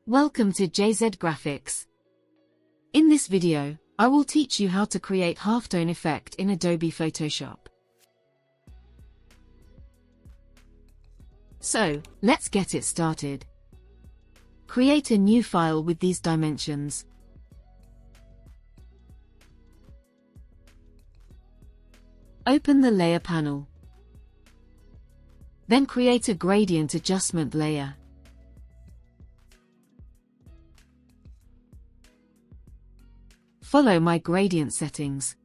Welcome to jzgraphics. In this video, I will teach you how to create halftone effect in Adobe Photoshop. So, let's get it started. Create a new file with these dimensions. Open the Layer panel. Then create a gradient adjustment layer. Follow my gradient settings.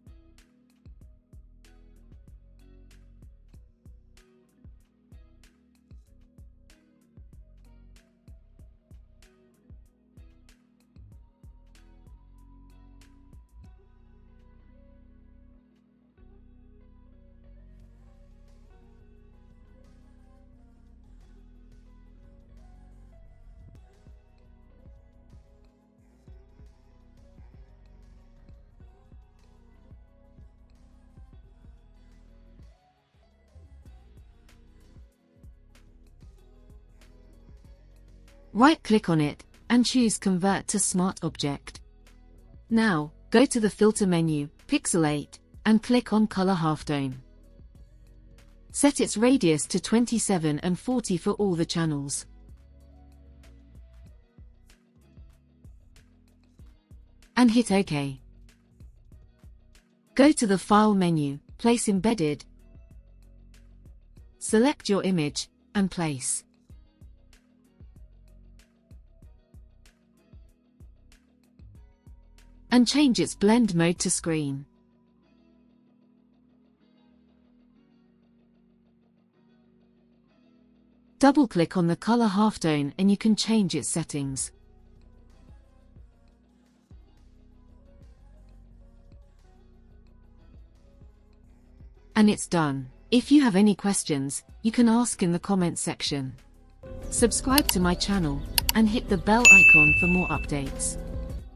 Right-click on it, and choose Convert to Smart Object. Now, go to the Filter menu, Pixelate, and click on Color Halftone. Set its radius to 27 and 40 for all the channels. And hit OK. Go to the File menu, Place Embedded. Select your image, and place. And change its blend mode to screen. Double-click on the color halftone and you can change its settings. And it's done. If you have any questions, you can ask in the comment section. Subscribe to my channel, and hit the bell icon for more updates.